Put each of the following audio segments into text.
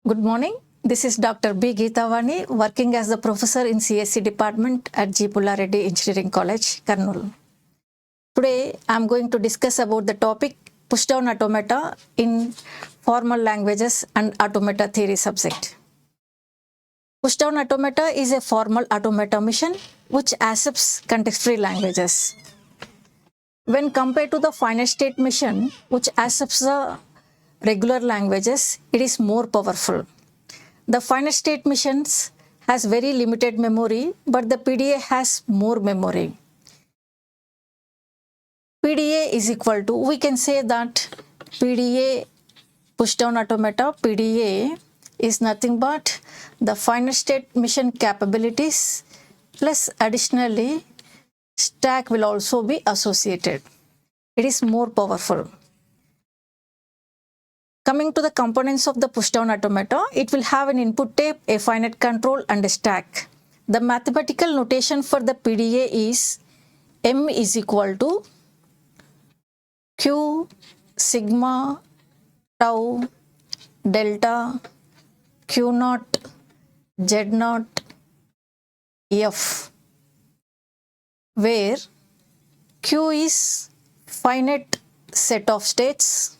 Good morning. This is Dr. B. Geetavani, working as the professor in CSC department at G. Pullareddy Engineering College, Kurnool. Today, I am going to discuss about the topic push-down automata in formal languages and automata theory subject. Push-down automata is a formal automata mission which accepts context-free languages. When compared to the finite state mission, which accepts the regular languages, it is more powerful. The finite state missions has very limited memory, but the PDA has more memory. PDA is equal to, we can say that PDA, push-down automata, PDA is nothing but the finite state mission capabilities plus additionally stack will also be associated. It is more powerful. Coming to the components of the push-down automata, it will have an input tape, a finite control and a stack. The mathematical notation for the PDA is M is equal to Q sigma tau delta Q naught Z naught F, where Q is finite set of states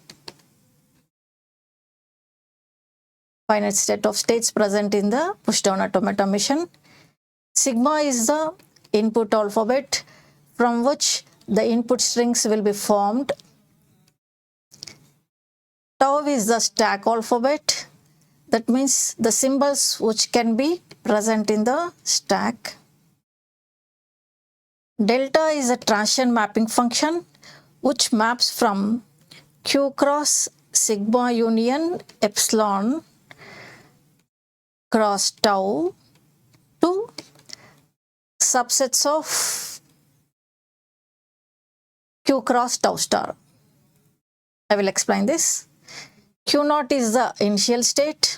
present in the push-down automata mission. Sigma is the input alphabet from which the input strings will be formed. Tau is the stack alphabet. That means the symbols which can be present in the stack. Delta is a transition mapping function which maps from Q cross sigma union epsilon cross tau to subsets of Q cross tau star. I will explain this. Q naught is the initial state.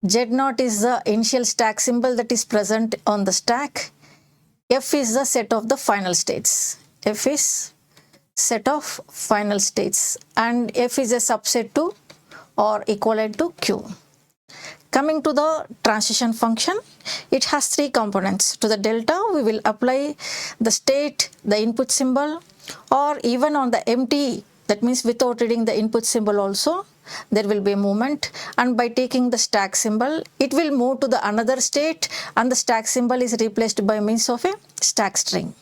Z naught is the initial stack symbol that is present on the stack. F is the set of the final states. F is set of final states and F is a subset to or equivalent to Q. Coming to the transition function, it has three components. To the delta, we will apply the state, the input symbol, or even on the empty, that means without reading the input symbol also, there will be a movement, and by taking the stack symbol, it will move to the another state and the stack symbol is replaced by means of a stack string.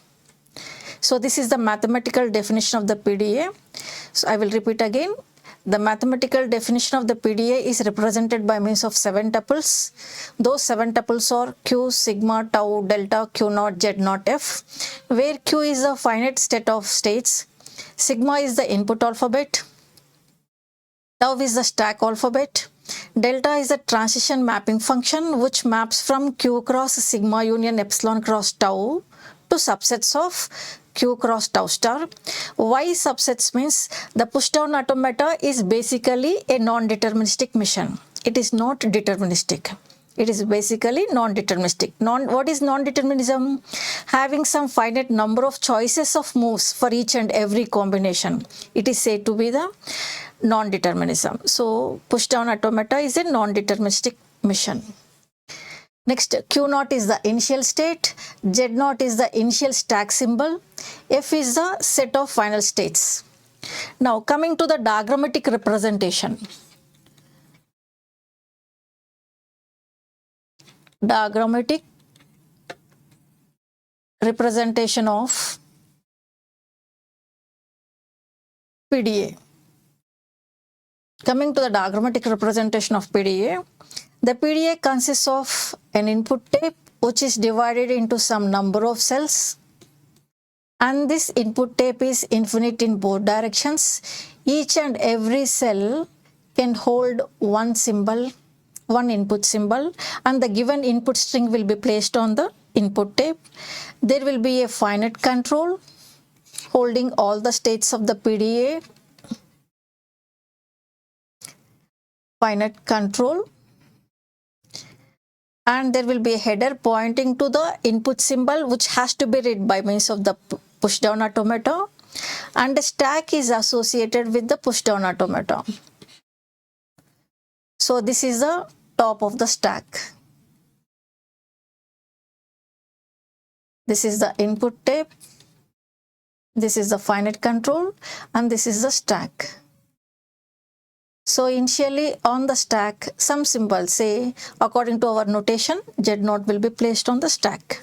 So this is the mathematical definition of the PDA. So I will repeat again. The mathematical definition of the PDA is represented by means of 7 tuples. Those 7 tuples are Q, sigma, tau, delta, Q naught, Z naught, F, where Q is a finite set of states, sigma is the input alphabet, tau is the stack alphabet, delta is a transition mapping function which maps from Q cross sigma union epsilon cross tau to subsets of Q cross tau star. Why subsets means the push-down automata is basically a non-deterministic mission. It is not deterministic. It is basically non-deterministic. What is non-determinism? Having some finite number of choices of moves for each and every combination. It is said to be the non-determinism. So push-down automata is a non-deterministic mission. Next, Q naught is the initial state, Z naught is the initial stack symbol, F is the set of final states. Now coming to the diagrammatic representation. Diagrammatic representation of PDA. Coming to the diagrammatic representation of PDA, the PDA consists of an input tape which is divided into some number of cells, and this input tape is infinite in both directions. Each and every cell can hold one symbol, one input symbol, and the given input string will be placed on the input tape. There will be a finite control holding all the states of the PDA, finite control, and there will be a header pointing to the input symbol which has to be read by means of the push-down automata, and a stack is associated with the push-down automata. So this is the top of the stack. This is the input tape. This is the finite control, and this is the stack. So initially on the stack, some symbols, say according to our notation, Z0 will be placed on the stack.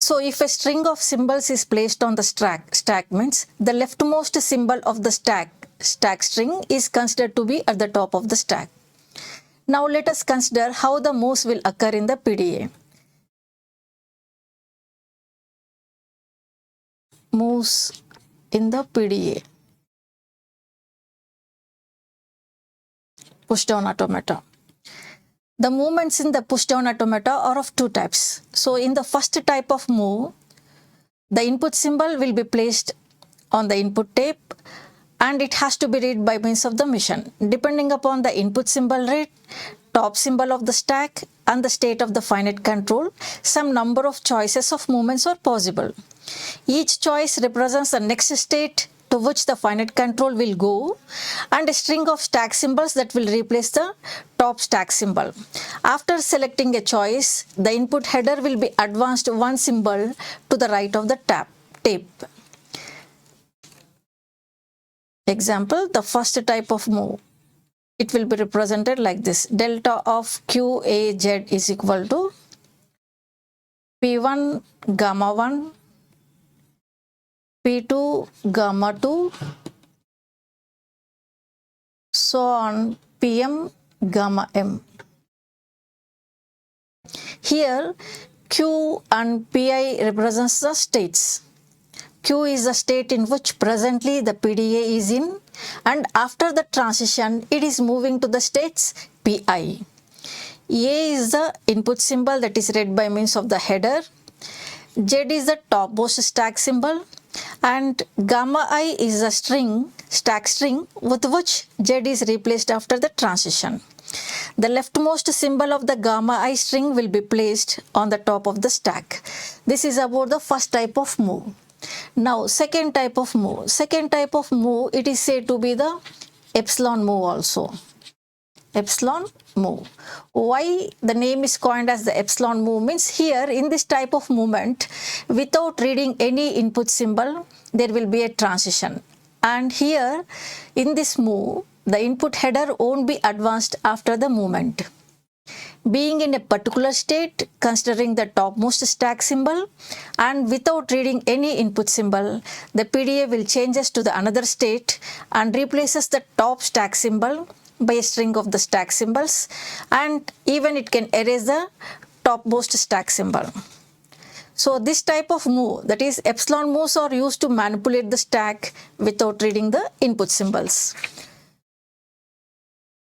So if a string of symbols is placed on the stack means the leftmost symbol of the stack string is considered to be at the top of the stack. Now let us consider how the moves will occur in the PDA. Moves in the PDA. Push down automata. The movements in the push down automata are of two types. So in the first type of move, the input symbol will be placed on the input tape and it has to be read by means of the machine. Depending upon the input symbol read, top symbol of the stack and the state of the finite control, some number of choices of movements are possible. Each choice represents the next state to which the finite control will go and a string of stack symbols that will replace the top stack symbol. After selecting a choice, the input header will be advanced one symbol to the right of the tape. Example, the first type of move. It will be represented like this. Delta of QAZ is equal to P1 gamma 1, P2 gamma 2, so on PM gamma M. Here Q and PI represents the states. Q is the state in which presently the PDA is in, and after the transition it is moving to the states PI. A is the input symbol that is read by means of the header. Z is the topmost stack symbol, and gamma I is a stack string with which Z is replaced after the transition. The leftmost symbol of the gamma I string will be placed on the top of the stack. This is about the first type of move. Now second type of move. Second type of move, it is said to be the epsilon move also. Epsilon move. Why the name is coined as the epsilon move means here in this type of movement, without reading any input symbol, there will be a transition. And here in this move, the input header won't be advanced after the movement. Being in a particular state, considering the topmost stack symbol and without reading any input symbol, the PDA will changes to the another state and replaces the top stack symbol by a string of the stack symbols, and even it can erase the topmost stack symbol. So this type of move, that is epsilon moves, are used to manipulate the stack without reading the input symbols.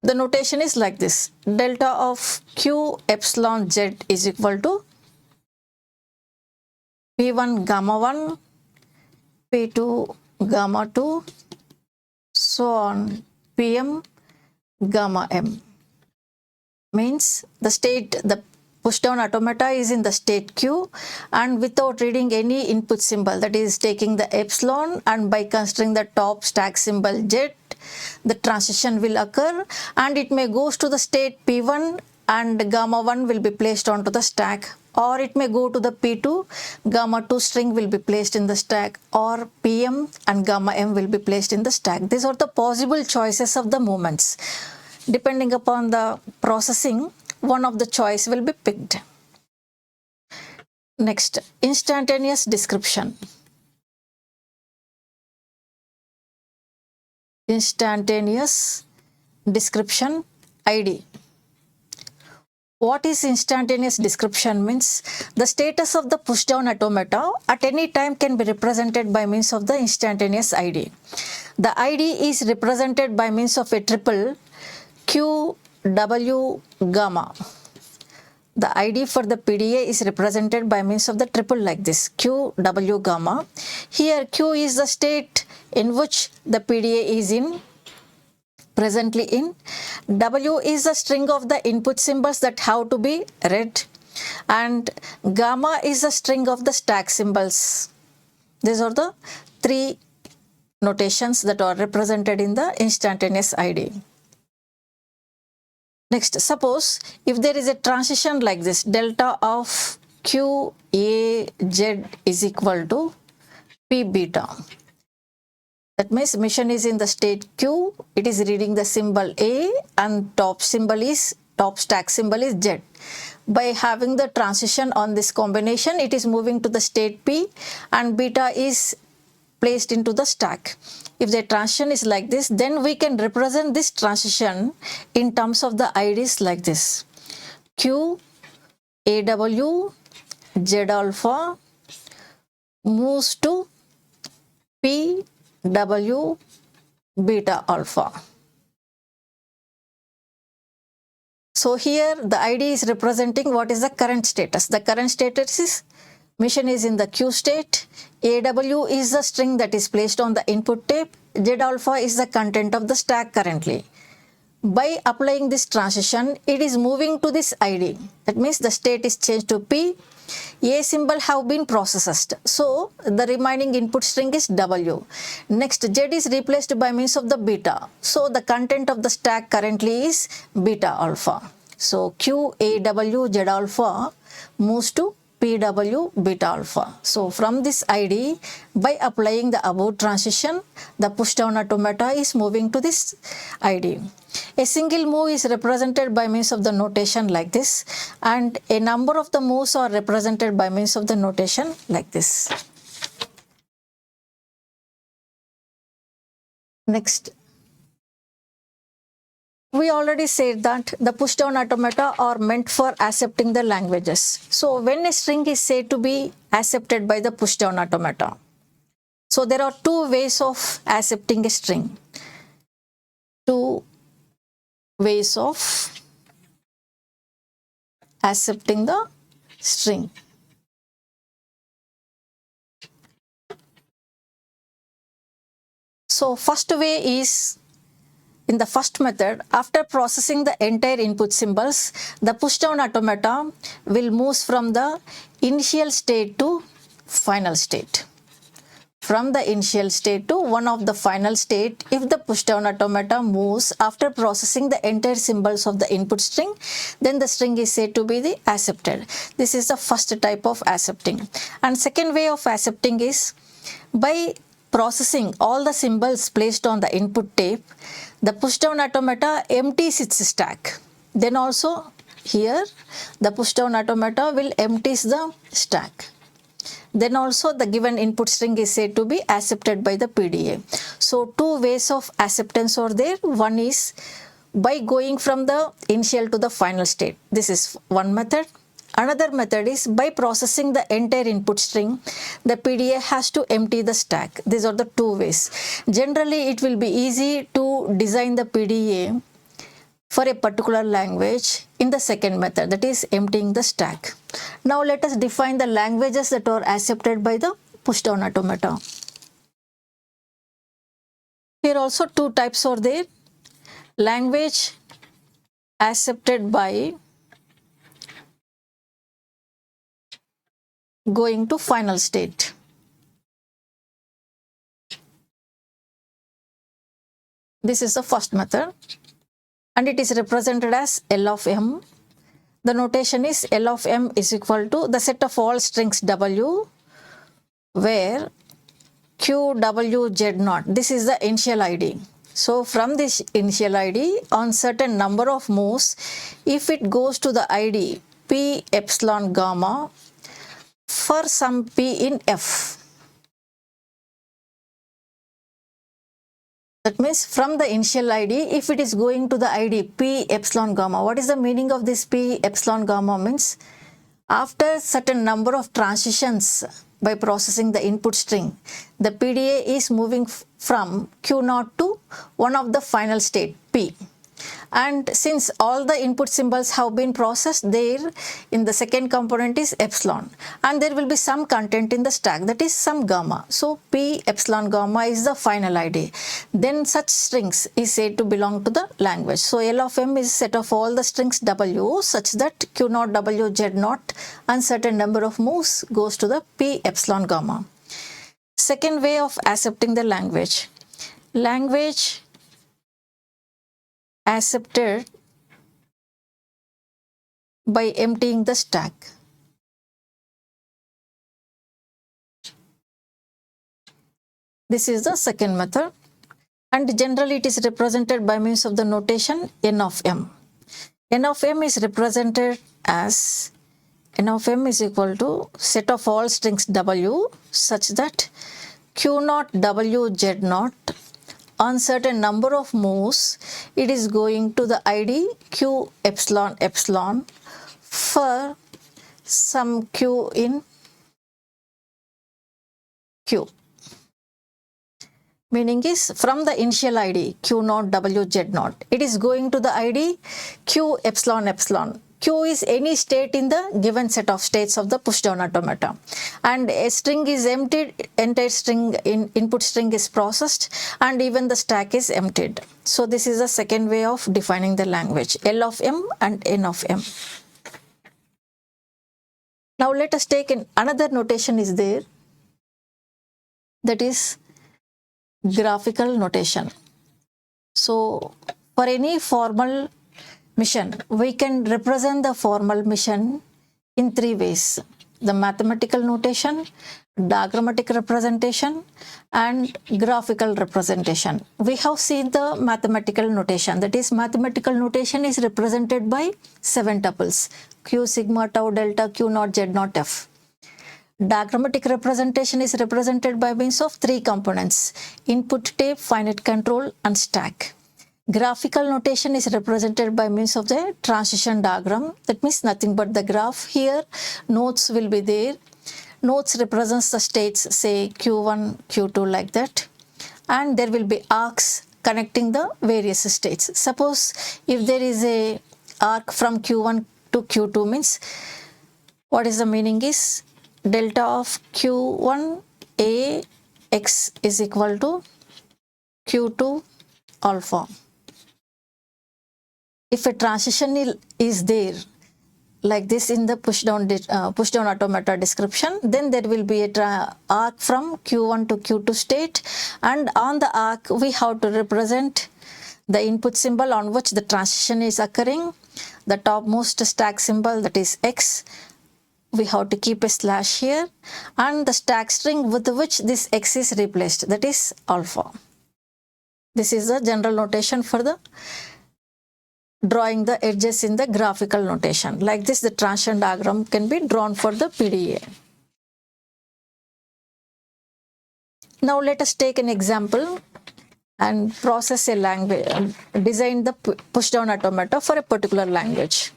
The notation is like this. Delta of Q epsilon Z is equal to P1 gamma 1, P2 gamma 2, so on PM gamma M. Means the push down automata is in the state Q, and without reading any input symbol, that is taking the epsilon and by considering the top stack symbol Z, the transition will occur and it may goes to the state P1 and gamma 1 will be placed onto the stack, or it may go to the P2, gamma 2 string will be placed in the stack, or PM and gamma M will be placed in the stack. These are the possible choices of the movements. Depending upon the processing, one of the choice will be picked. Next, instantaneous description. Instantaneous description ID. What is instantaneous description means? The status of the push down automata at any time can be represented by means of the instantaneous ID. The ID is represented by means of a triple Q W gamma. The ID for the PDA is represented by means of the triple like this, Q W gamma. Here Q is the state in which the PDA is in, presently in. W is the string of the input symbols that have to be read, and gamma is the string of the stack symbols. These are the three notations that are represented in the instantaneous ID. Next, suppose if there is a transition like this, delta of Q A Z is equal to P beta. That means mission is in the state Q, it is reading the symbol A and top stack symbol is Z. By having the transition on this combination, it is moving to the state P and beta is placed into the stack. If the transition is like this, then we can represent this transition in terms of the IDs like this. Q AW Z alpha moves to P W beta alpha. So here the ID is representing what is the current status. The current status is mission is in the Q state, AW is the string that is placed on the input tape, Z alpha is the content of the stack currently. By applying this transition, it is moving to this ID. That means the state is changed to P. A symbol have been processed. So the remaining input string is W. Next, Z is replaced by means of the beta. So the content of the stack currently is beta alpha. So QAW Z alpha moves to PW beta alpha. So from this ID, by applying the above transition, the push down automata is moving to this ID. A single move is represented by means of the notation like this, and a number of the moves are represented by means of the notation like this. Next, we already said that the push down automata are meant for accepting the languages. So when a string is said to be accepted by the push down automata, so there are two ways of accepting a string. Two ways of accepting the string. So first way is, in the first method, after processing the entire input symbols, the push down automata will move from the initial state to final state. From the initial state to one of the final state, if the push down automata moves after processing the entire symbols of the input string, then the string is said to be the accepted. This is the first type of accepting. And second way of accepting is by processing all the symbols placed on the input tape, the push down automata empties its stack. Then also here the push down automata will empties the stack. Then also the given input string is said to be accepted by the PDA. So two ways of acceptance are there. One is by going from the initial to the final state. This is one method. Another method is by processing the entire input string, the PDA has to empty the stack. These are the two ways. Generally, it will be easy to design the PDA for a particular language in the second method, that is emptying the stack. Now let us define the languages that are accepted by the push down automata. Here also two types are there. Language accepted by going to final state. This is the first method and it is represented as L of M. The notation is L of M is equal to the set of all strings W where Q, W, Z naught. This is the initial ID. So from this initial ID, on certain number of moves, if it goes to the ID P epsilon gamma for some P in F. That means from the initial ID, if it is going to the ID P epsilon gamma, what is the meaning of this P epsilon gamma means? After certain number of transitions by processing the input string, the PDA is moving from Q0 to one of the final state P. And since all the input symbols have been processed, there in the second component is epsilon and there will be some content in the stack, that is some gamma. So P epsilon gamma is the final ID. Then such strings is said to belong to the language. So L of M is a set of all the strings W such that Q0, W, Z naught and certain number of moves goes to the P epsilon gamma. Second way of accepting the language. Language accepted by emptying the stack. This is the second method, and generally it is represented by means of the notation n of m. N of m is represented as n of m is equal to set of all strings w such that q naught w z naught on certain number of moves it is going to the id q epsilon epsilon for some q in q. Meaning is from the initial id q naught w z naught, it is going to the id q epsilon epsilon. Q is any state in the given set of states of the pushdown automata, and a string is emptied, entire string in input string is processed, and even the stack is emptied. So this is the second way of defining the language, L of m and N of m. Now let us take another notation is there, that is graphical notation. So for any formal mission, we can represent the formal mission in three ways: the mathematical notation, diagrammatic representation, and graphical representation. We have seen the mathematical notation, that is mathematical notation is represented by 7 tuples: q, sigma, tau, delta, q naught, z naught, f. Diagrammatic representation is represented by means of 3 components: input tape, finite control, and stack. Graphical notation is represented by means of the transition diagram, that means nothing but the graph. Here nodes will be there. Nodes represents the states, say q1, q2, like that, and there will be arcs connecting the various states. Suppose if there is a arc from q1 to q2, means what is the meaning is delta of q1 a x is equal to q2 alpha. If a transition is there like this in the pushdown automata description, then there will be a arc from q1 to q2 state, and on the arc we have to represent the input symbol on which the transition is occurring, the topmost stack symbol, that is x. We have to keep a slash here, and the stack string with which this x is replaced, that is alpha. This is the general notation for the drawing the edges in the graphical notation. Like this, the transition diagram can be drawn for the PDA. Now let us take an example and process a language, design the pushdown automata for a particular language.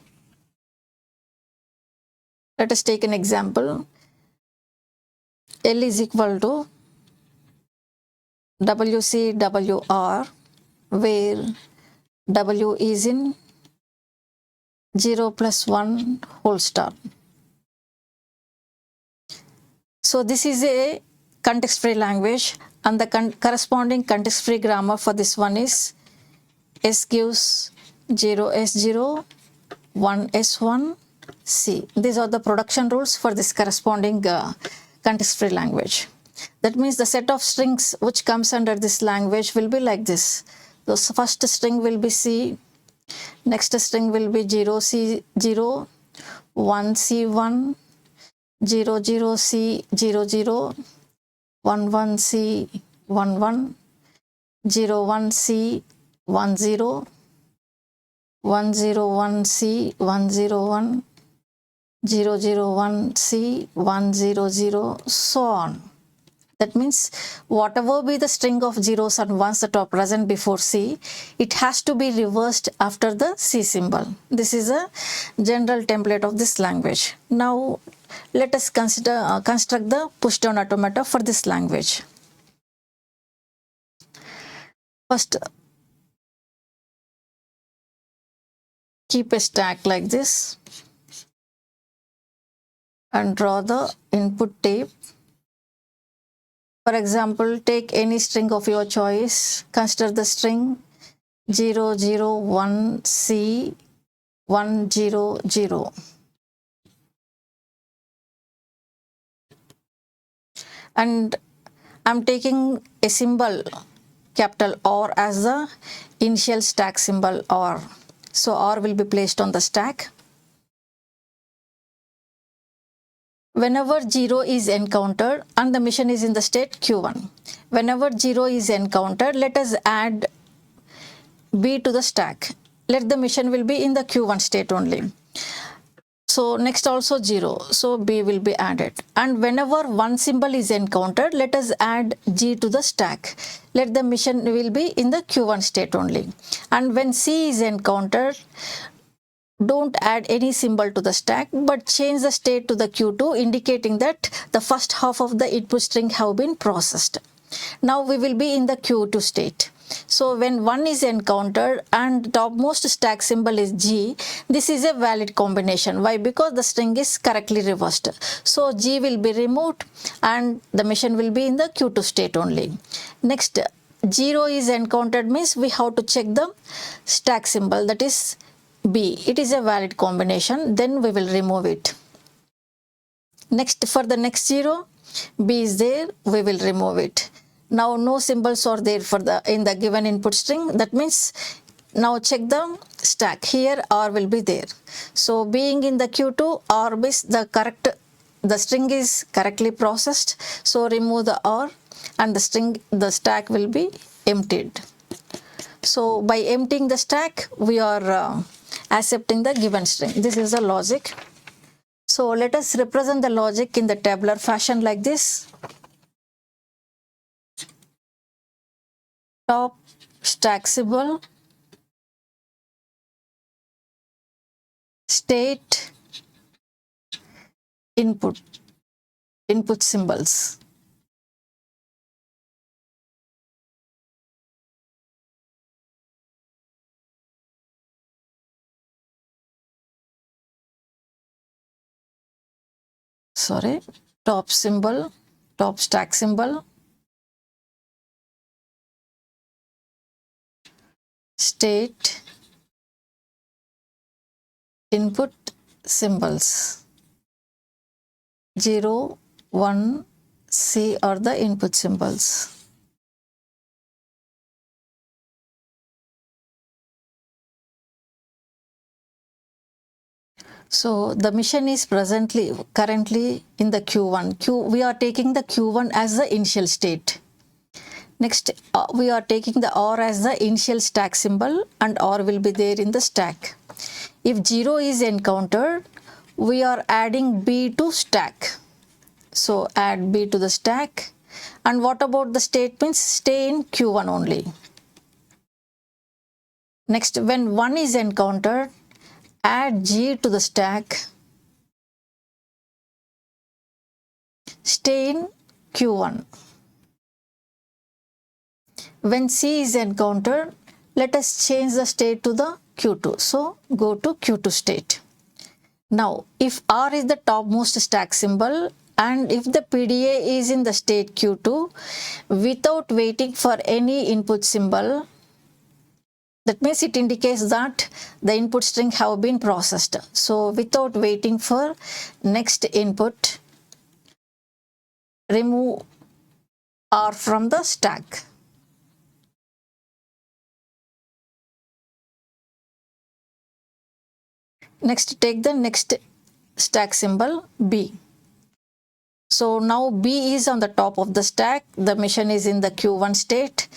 Let us take an example. L is equal to WCWR, where W is in 0 plus 1 whole star. So this is a context-free language, and the corresponding context-free grammar for this one is S gives 0 S0, 1 S1, C. These are the production rules for this corresponding context-free language. That means the set of strings which comes under this language will be like this. The first string will be C, next string will be 0C0, 1C1, 00C00, 11C11, 01C10, 101C101, 001C100, so on. That means whatever be the string of zeros and ones that are present before C, it has to be reversed after the C symbol. This is a general template of this language. Now let us construct the pushdown automata for this language. First, keep a stack like this and draw the input tape. For example, take any string of your choice. Consider the string 001C100. And I'm taking a symbol capital R as the initial stack symbol R. So R will be placed on the stack. Whenever 0 is encountered and the mission is in the state Q1, whenever 0 is encountered, let us add B to the stack. Let the mission will be in the Q1 state only. So next also 0, so B will be added. And whenever one symbol is encountered, let us add G to the stack. Let the mission will be in the Q1 state only. And when C is encountered, don't add any symbol to the stack, but change the state to the Q2, indicating that the first half of the input string have been processed. Now we will be in the Q2 state. So when 1 is encountered and topmost stack symbol is G, this is a valid combination. Why? Because the string is correctly reversed. So G will be removed and the mission will be in the Q2 state only. Next, 0 is encountered means we have to check the stack symbol, that is B. It is a valid combination, then we will remove it. Next, for the next 0, B is there, we will remove it. Now no symbols are there for in the given input string. That means now check the stack. Here R will be there. So being in the Q2, R is the string is correctly processed. So remove the R and the stack will be emptied. So by emptying the stack, we are accepting the given string. This is the logic. So let us represent the logic in the tabular fashion like this. Top stack symbol, state, input symbols. Top symbol, top stack symbol, state, input symbols. 0, 1, C are the input symbols. So the mission is currently in the Q1. We are taking the Q1 as the initial state. Next, we are taking the R as the initial stack symbol and R will be there in the stack. If 0 is encountered, we are adding B to stack. So add B to the stack. And what about the statements? Stay in Q1 only. Next, when 1 is encountered, add G to the stack. Stay in Q1. When C is encountered, let us change the state to the Q2. So go to Q2 state. Now, if R is the topmost stack symbol and if the PDA is in the state Q2, without waiting for any input symbol, that means it indicates that the input string have been processed. So without waiting for next input, remove R from the stack. Next, take the next stack symbol B. So now B is on the top of the stack. The mission is in the Q1 state.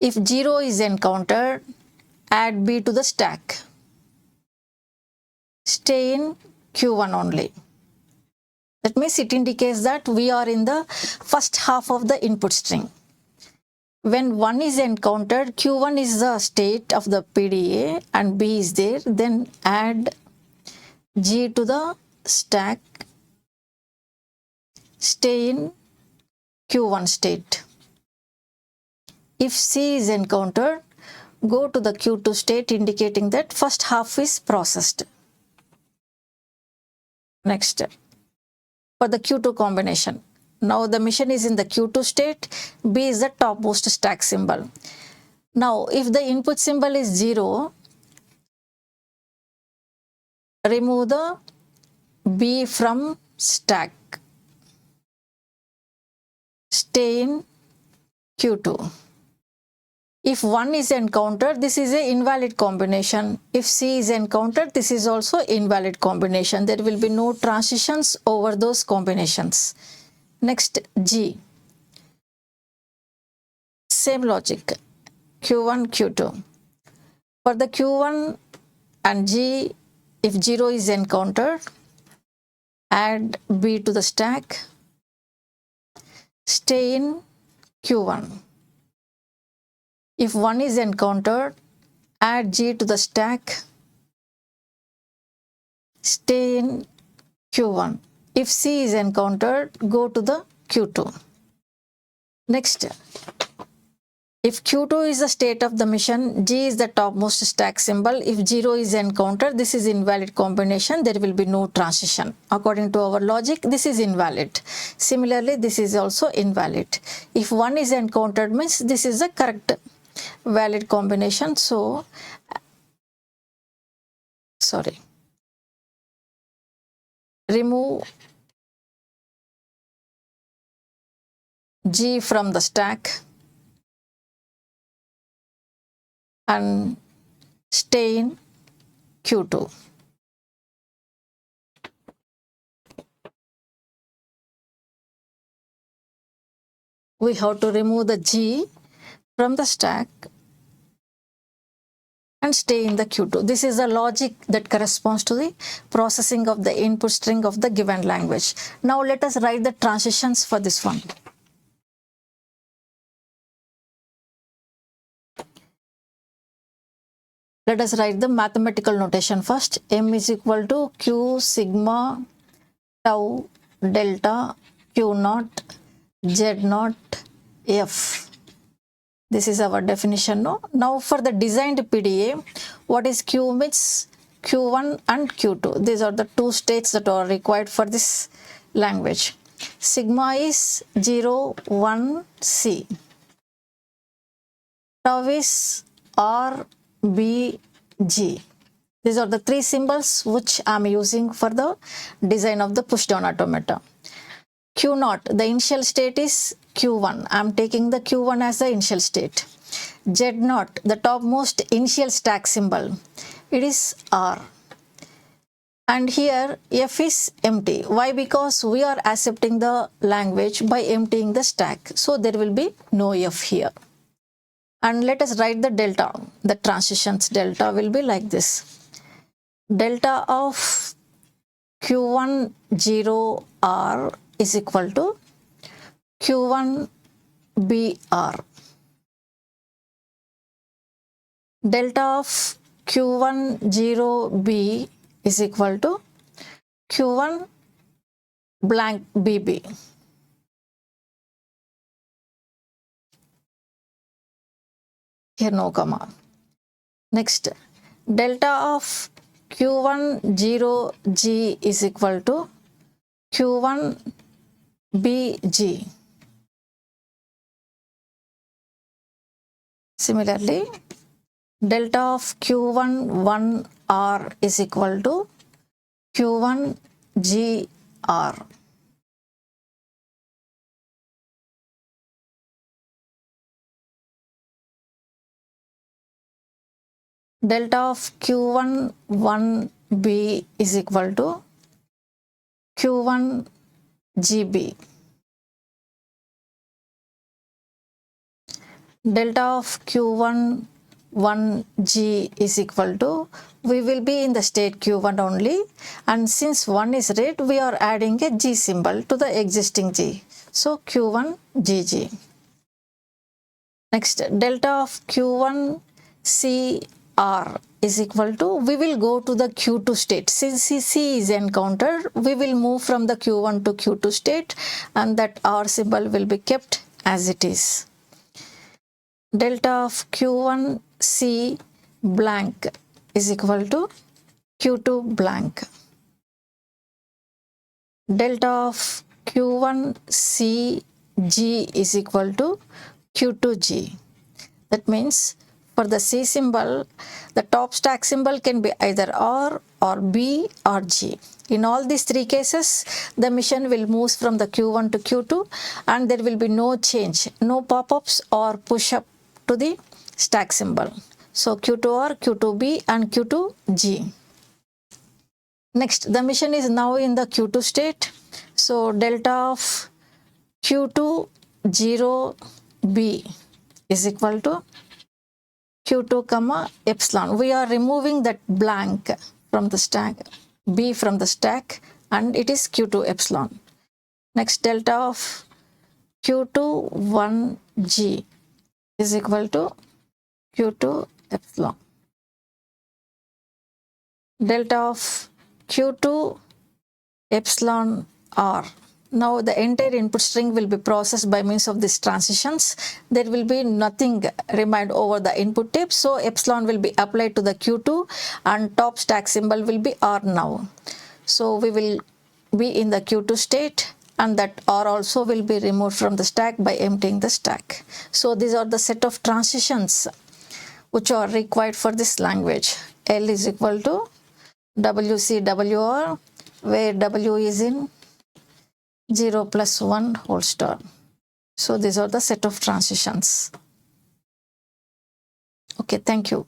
If 0 is encountered, add B to the stack. Stay in Q1 only. That means it indicates that we are in the first half of the input string. When 1 is encountered, Q1 is the state of the PDA and B is there. Then add G to the stack. Stay in Q1 state. If C is encountered, go to the Q2 state, indicating that first half is processed. Next, for the Q2 combination. Now the mission is in the Q2 state. B is the topmost stack symbol. Now, if the input symbol is 0, remove the B from stack. Stay in Q2. If 1 is encountered, this is a invalid combination. If C is encountered, this is also invalid combination. There will be no transitions over those combinations. Next, G. Same logic. Q1, Q2. For the Q1 and G, if 0 is encountered, add B to the stack, stay in Q1. If 1 is encountered, add G to the stack, stay in Q1. If C is encountered, go to the Q2. Next, if Q2 is the state of the mission, G is the topmost stack symbol. If 0 is encountered, this is invalid combination. There will be no transition. According to our logic, this is invalid. Similarly, this is also invalid. If 1 is encountered, means this is the correct valid combination. So, remove G from the stack and stay in Q2. We have to remove the G from the stack and stay in the Q2. This is the logic that corresponds to the processing of the input string of the given language. Now let us write the transitions for this one. Let us write the mathematical notation first. M is equal to Q sigma tau delta Q naught Z naught F. This is our definition. No? Now for the designed PDA, what is Q means? Q1 and Q2. These are the two states that are required for this language. Sigma is 0, 1, C. Tau is R, B, G. These are the three symbols which I am using for the design of the pushdown automata. Q naught, the initial state is Q1. I am taking the Q1 as the initial state. Z naught, the topmost initial stack symbol, it is R. And here F is empty. Why? Because we are accepting the language by emptying the stack. So there will be no F here. And let us write the delta. The transitions delta will be like this. Delta of Q1 0 R is equal to Q1 BR. Delta of Q1 0 B is equal to Q1 blank BB. Here no comma. Next, delta of Q1 0 G is equal to Q1 BG. Similarly, delta of Q1 1 R is equal to Q1 GR. Delta of Q1 1 B is equal to Q1 GB. Delta of Q1 1G is equal to, we will be in the state Q1 only, and since 1 is read, we are adding a G symbol to the existing G. So Q1 GG. Next, delta of Q1 CR is equal to, we will go to the Q2 state. Since C is encountered, we will move from the Q1 to Q2 state, and that R symbol will be kept as it is. Delta of Q1 C blank is equal to Q2 blank. Delta of Q1 C G is equal to Q2 G. That means for the C symbol, the top stack symbol can be either R or B or G. In all these three cases, the mission will move from the Q1 to Q2, and there will be no change, no pop-ups or push-up to the stack symbol. So Q2R, Q2B and Q2G. Next, the machine is now in the Q2 state. So delta of Q2 0B is equal to Q2 comma epsilon. We are removing that blank from the stack, B from the stack, and it is Q2 epsilon. Next, delta of Q2 1G is equal to Q2 epsilon. Delta of Q2 epsilon R. Now the entire input string will be processed by means of these transitions. There will be nothing remained over the input tape. So epsilon will be applied to the Q2 and top stack symbol will be R now. So we will be in the Q2 state, and that R also will be removed from the stack by emptying the stack. So these are the set of transitions which are required for this language. L is equal to WCWR, where W is in 0 plus 1 whole star. So these are the set of transitions. Okay, thank you.